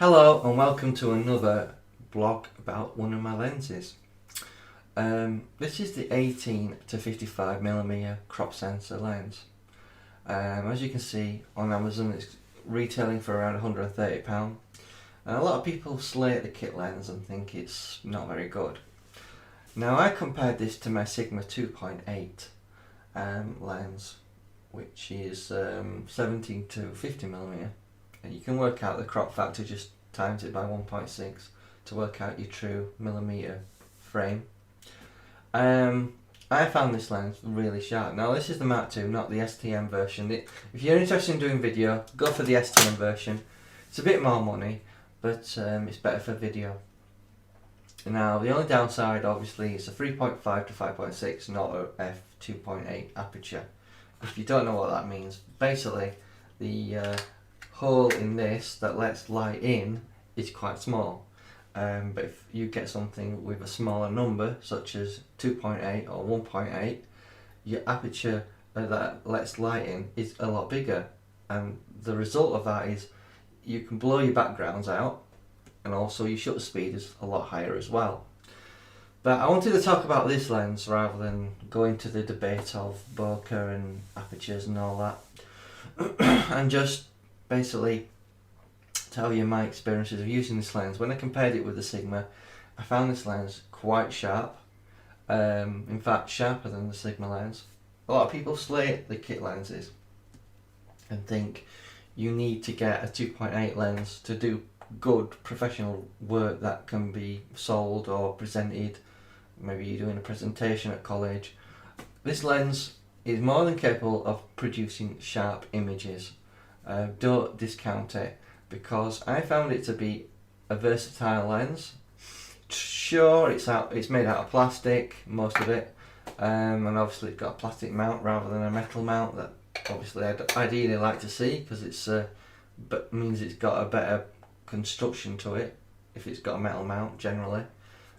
Hello and welcome to another blog about one of my lenses. This is the 18 to 55mm crop sensor lens. As you can see on Amazon, it's retailing for around £130, and a lot of people slate the kit lens and think it's not very good. Now I compared this to my Sigma 2.8 lens, which is 17 to 50mm. You can work out the crop factor, just times it by 1.6 to work out your true millimetre frame. I found this lens really sharp. Now this is the Mark II, not the STM version. If you're interested in doing video, go for the STM version. It's a bit more money, but it's better for video. Now the only downside obviously is a 3.5 to 5.6, not a f2.8 aperture. If you don't know what that means, basically the hole in this that lets light in is quite small, but if you get something with a smaller number such as 2.8 or 1.8, your aperture that lets light in is a lot bigger, and the result of that is you can blow your backgrounds out, and also your shutter speed is a lot higher as well. But I wanted to talk about this lens rather than go into the debate of bokeh and apertures and all that and just basically tell you my experiences of using this lens. When I compared it with the Sigma, I found this lens quite sharp, in fact sharper than the Sigma lens. A lot of people slate the kit lenses and think you need to get a 2.8 lens to do good professional work that can be sold or presented. Maybe you're doing a presentation at college. This lens is more than capable of producing sharp images. Don't discount it, because I found it to be a versatile lens. Sure, it's made out of plastic, most of it, and obviously it's got a plastic mount rather than a metal mount that obviously I'd ideally like to see, because it's but means it's got a better construction to it if it's got a metal mount generally,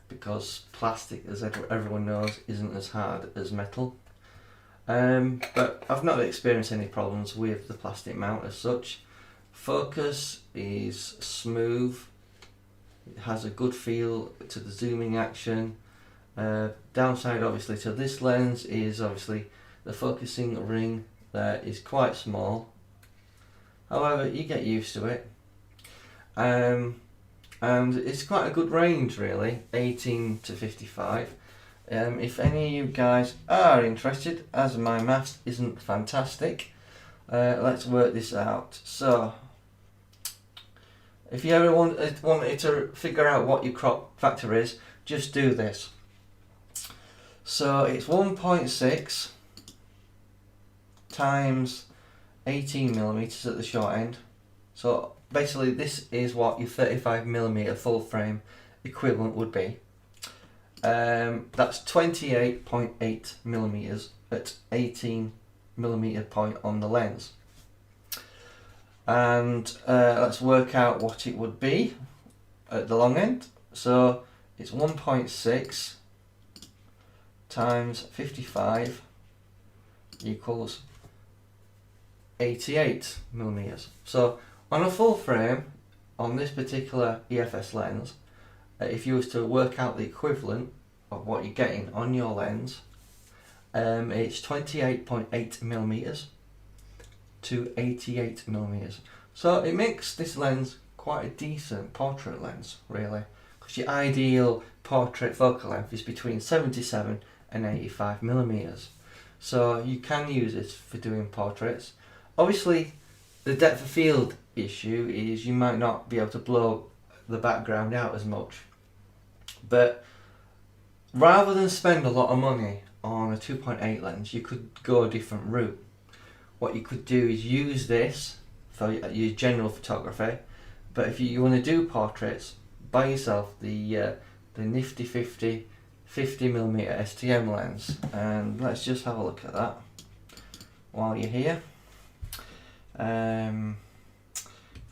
because plastic, as everyone knows, isn't as hard as metal. But I've not experienced any problems with the plastic mount as such. Focus is smooth, it has a good feel to the zooming action. Downside obviously to this lens is obviously the focusing ring there is quite small. However, you get used to it. And it's quite a good range really, 18 to 55. If any of you guys are interested, as my maths isn't fantastic, let's work this out. So, if you ever wanted to figure out what your crop factor is, just do this. So it's 1.6 times 18mm at the short end. So basically this is what your 35mm full frame equivalent would be. That's 28.8mm at 18mm point on the lens. And let's work out what it would be at the long end. So it's 1.6 times 55 equals 88mm. So on a full frame on this particular EFS lens, if you was to work out the equivalent of what you're getting on your lens, it's 28.8mm to 88mm. So it makes this lens quite a decent portrait lens really, because your ideal portrait focal length is between 77 and 85mm. So you can use this for doing portraits. Obviously the depth of field issue is you might not be able to blow the background out as much, but rather than spend a lot of money on a 2.8 lens, you could go a different route. What you could do is use this for your general photography, but if you want to do portraits, buy yourself the nifty 50mm STM lens, and let's just have a look at that while you're here.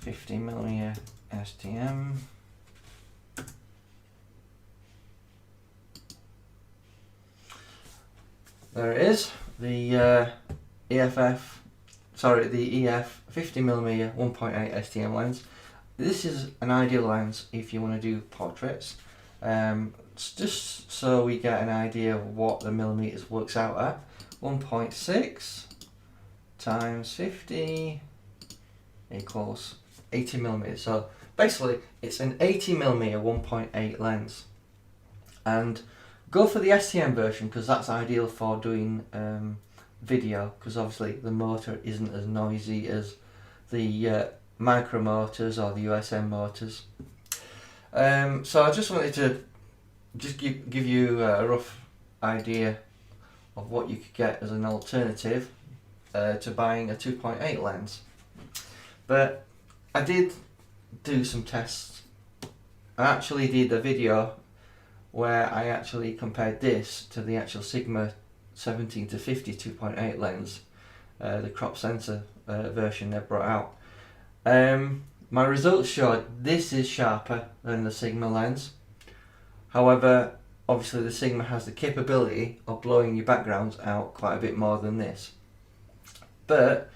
50mm STM. There it is, the EF 50mm 1.8 STM lens. this is an ideal lens if you want to do portraits. It's just so we get an idea of what the millimeters works out at. 1.6 times 50 equals 80 millimeters. So basically it's an 80 millimeter 1.8 lens, and go for the STM version because that's ideal for doing video, because obviously the motor isn't as noisy as the micro motors or the USM motors. So I just wanted to give you a rough idea of what you could get as an alternative to buying a 2.8 lens. But I did do some tests. I actually did a video where I actually compared this to the actual Sigma 17 to 50 2.8 lens, the crop sensor version they brought out. My results showed this is sharper than the Sigma lens. However, obviously the Sigma has the capability of blowing your backgrounds out quite a bit more than this. But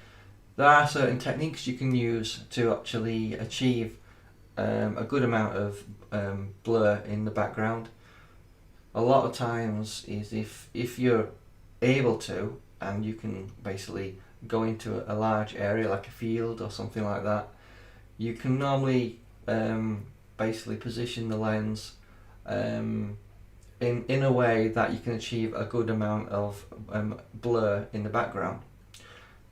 there are certain techniques you can use to actually achieve a good amount of blur in the background. A lot of times is if you're able to, and you can basically go into a large area like a field or something like that, you can normally basically position the lens in a way that you can achieve a good amount of blur in the background.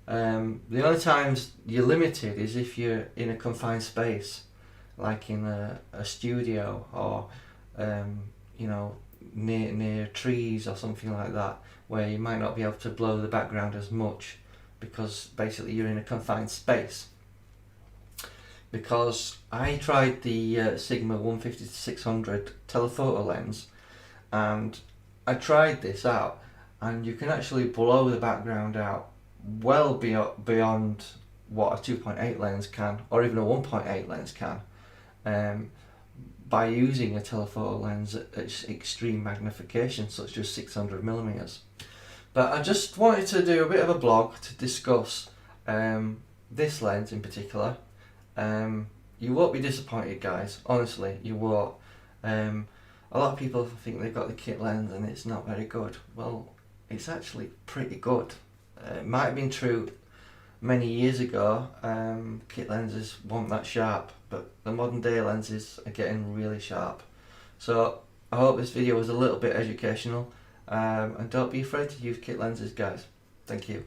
The only times you're limited is if you're in a confined space, like in a studio or you know, near trees or something like that, where you might not be able to blow the background as much because basically you're in a confined space. Because I tried the Sigma 150-600 telephoto lens, and I tried this out, and you can actually blow the background out well beyond what a 2.8 lens can, or even a 1.8 lens can, by using a telephoto lens at extreme magnification, such as 600 millimeters. But I just wanted to do a bit of a blog to discuss this lens in particular. You won't be disappointed, guys, honestly, you won't. A lot of people think they've got the kit lens and it's not very good. Well, it's actually pretty good. It might have been true many years ago, kit lenses weren't that sharp, but the modern day lenses are getting really sharp. So I hope this video was a little bit educational, and don't be afraid to use kit lenses, guys. Thank you.